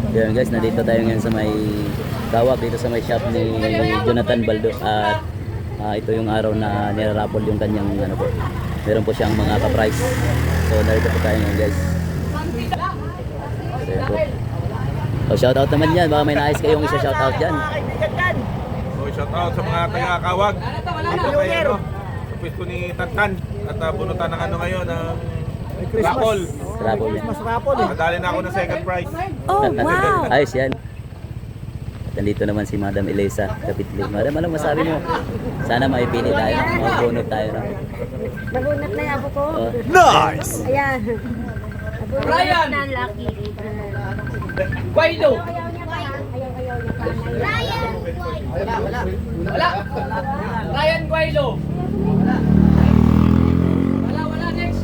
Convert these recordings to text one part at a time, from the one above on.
Yan guys, nandito tayo ngayon sa may Kawak, dito sa may shop ni Jonathan Baldo. At ito yung araw na nirarapol yung kanyang ano po. Meron po siyang mga ka-price. So narito po tayo ngayon guys. So, ito. So shoutout naman yan, baka may nais kayong isa shoutout dyan. So shoutout sa mga taga-Kawag. Dito kayo sa pwesto ni Tantan. At bunutan ng ano ngayon ng Rapol. Rapol yan. Nadali na ako ng second prize. Oh, wow! Ayos yan. At nandito naman si Madam Elisa Kapitli. Madam, anong masabi mo? Sana maipili tayo. Magbunot tayo. No? Nabunot na yung abo ko. Oh. Nice! Ayan. Ryan! Na lucky. Guaido. Ryan! Wala. Ryan Guaido. Wala next.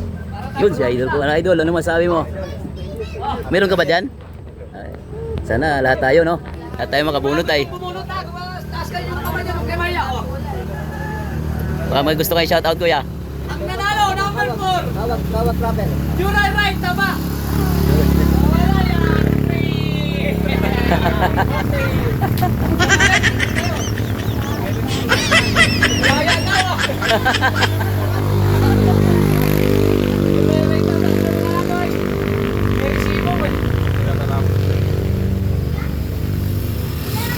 Yun si Idol ko. Ano Idol? Ano masabi mo? Meron ka ba dyan? Ay, sana lahat tayo, no? Lahat tayo makabunot ay. Pumunot na. Taas kayo yung kamay niya kay Maya. Oh. Baka may gusto kayo shoutout kuya. Ang nanalo, number 4. Kawak travel. Juray right, tama. Wala yan. Kaya na.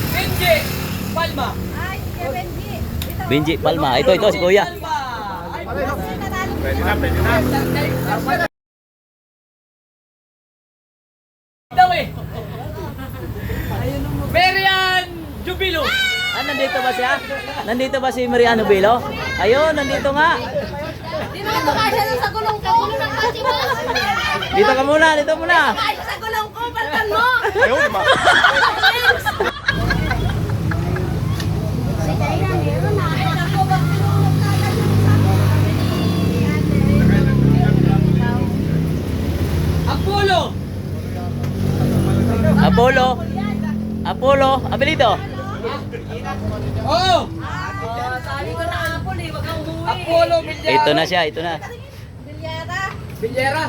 Benji Palma. Ay, si Benji. Benji Palma. Ito si kuya. Pwede na. Dawi. Merian Jubilo. Ah, nandito ba siya? Nandito ba si Mariano Bilo? Ayun, nandito nga. Dito ka kasya sa gulong ko. Gulong ng kasi mo. Dito ka muna, dito muna. Kasya sa gulong ko. Balkan mo. Ayun, diba? Apollo. Apollo, apelido. Oh. Sabi ko na apple eh. Wag kang umuwi. Apollo Villera. Ito na siya, ito na. Bilyara. Villera.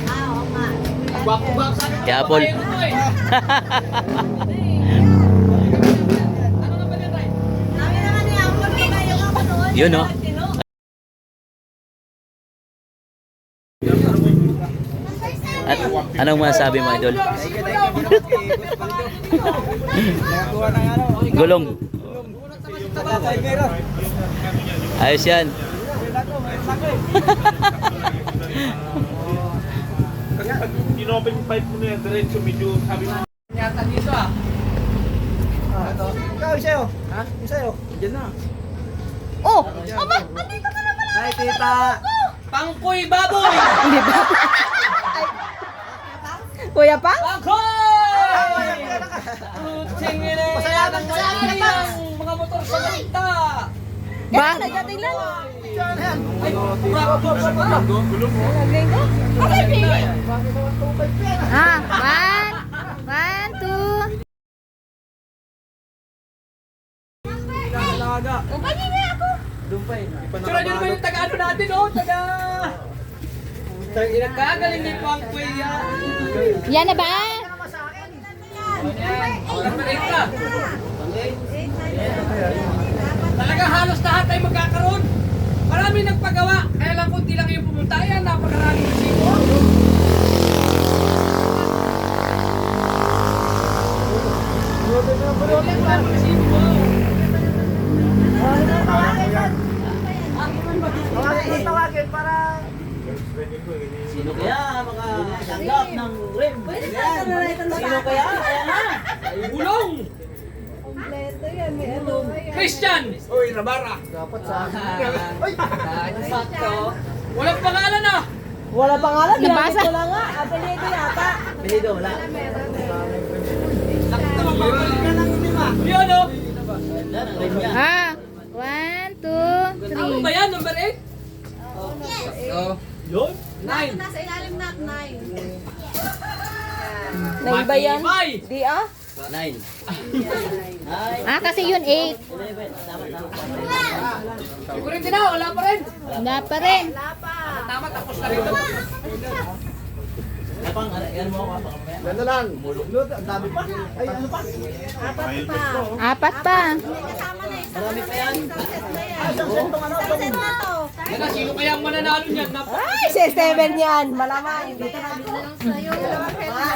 Oo nga. Wak sa Kaya Apol. Ano naman yan, Ray? Sabi naman ni apple ko kayo ako noon. Yun, no? At anong masabi mo, Idol? Gulong. Ayos yan. Kasi pag in-open yung pipe mo na yan, diretso medyo sabi mo. Yata dito ah. Ikaw, isayo. Ha? Isayo. Diyan na. Oh! Aba! Andito ka na pala! Hi, tita. Pangkoy baboy. Kuya pa? Pangkoy! Utsing ina. Masaya ng Mga motor sa lanta. Ba? Nagdating lang. Ay, bravo sa mga. Okay, pili. Ah, one, two. O, kanina ako. Sura nyo naman yung taga-ano natin, oh. Kagaling ni Pangkoy yan. Yan na ba? Ka. Talaga halos lahat ay magkakaroon. Marami nagpagawa. Kaya lang kunti lang yung pumunta. Ayan, napakaraming resibo. Napakaraming resibo. Tawagin para... Sino kaya makatanggap ng rim? Sino kaya? Ayan na. Bulong! Christian! Uy, Nabara! Dapat sa akin. Sakto. Walang pangalan ah! Wala pangalan. Nabasa. Wala nga. Apelido yata. Apelido, wala. Sakto, mapapalik ka ng lima. Yun oh! Ganda ng rim niya. Ah, one, two, Ano ba yan? Number 8? Sakto. Yun? 9. Nasa ilalim na 9. Matibay! Di ah? 9. Ah, kasi yun 8. 11. Tama. Siguro din na, wala pa rin. Wala pa rin. Tama, tapos na rin. Kapang, yan mo kapang mamaya. Ganda lang. Mulog-lod. Ang dami pa. Ay, ano pa? Apat pa. Marami pa yan. Isang sentong ano? Yan na, sino kaya ang mananalo niyan? Ay, si Steven yan. Malaman.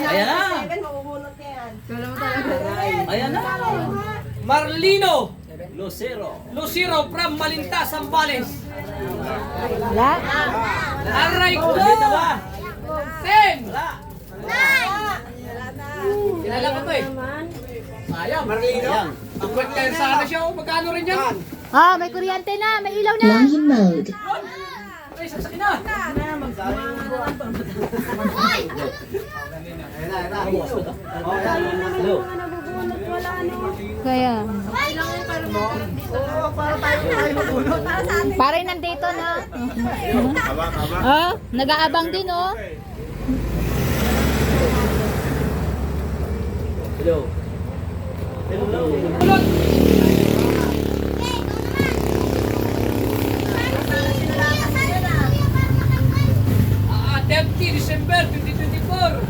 Ayan na. Ayan na. Marlino Lucero. from Malinta, Zambales. Wala. Aray ko! Dito ba? 10! Wala. Kilala ko to eh. Sayang, Marlino. Ayan. Ang kwenta sana siya. Oh, magkano rin yan? Ah, may kuryente na. May ilaw na. Ay, sasaki na. Hello. Kaya. Para tayo mabunot. Parang nandito na. Abang. Oh, nag-aabang din oh. Hello. Hello. Kulot! Ah, 30 December 2024.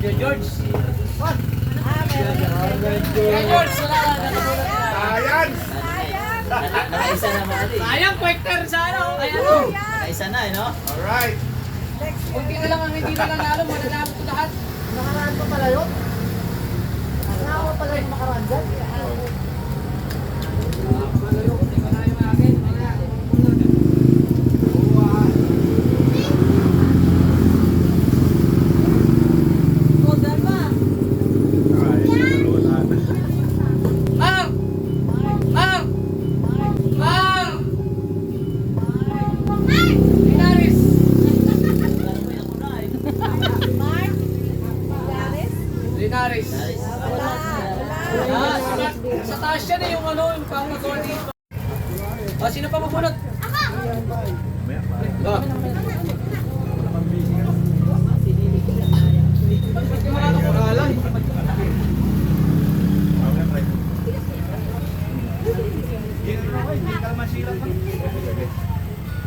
Kuya George. Kuya George, wala na. Ayan! Nakaisa na mga adi. Sayang, kwekter sa ano. Ay, ano? Nakaisa na, no? Alright! Kunti na lang ang hindi na nanalo, mananalo ko lahat. Nakaraan pa pala yun. Nakaraan pa pala yung nakaraan dyan. Mar! Mar! Mar! Linares! Linares. Ah, sa taas siya na yung ano, yung pangagawa dito. Ah, sino pa mabunot? Ah.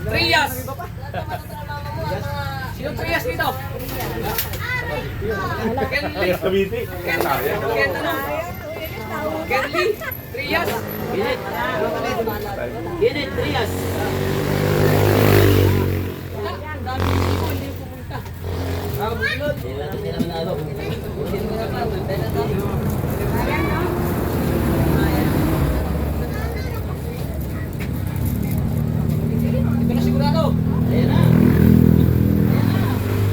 Trias! Sino Trias dito? Kenley! Kenley! Trias! Ginit. Ginit, Trias. Ang dami dito, hindi pupunta. Hindi natin sila manalo. Ito na sigurado. Ayan na.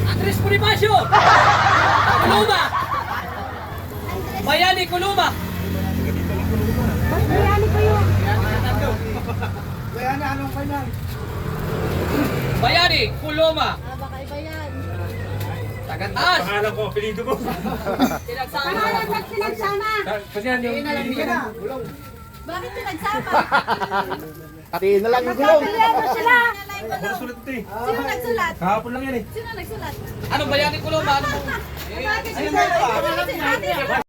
Andres Bonifacio! Kuluma! Bayani Kuluma! Kaya na, anong final? Bayani Kuluma! Baka iba yan. Tagataas! Pangalan ko, apelido ko. Pangalan ba't pinagsama? Bakit pinagsama? Katiin na lang yung gulong. Ano sila? Sulat ito eh. Sino nagsulat? Kahapon lang yan eh. Sino nagsulat? Anong Bayani Kuluma? Ano? Bakit sila?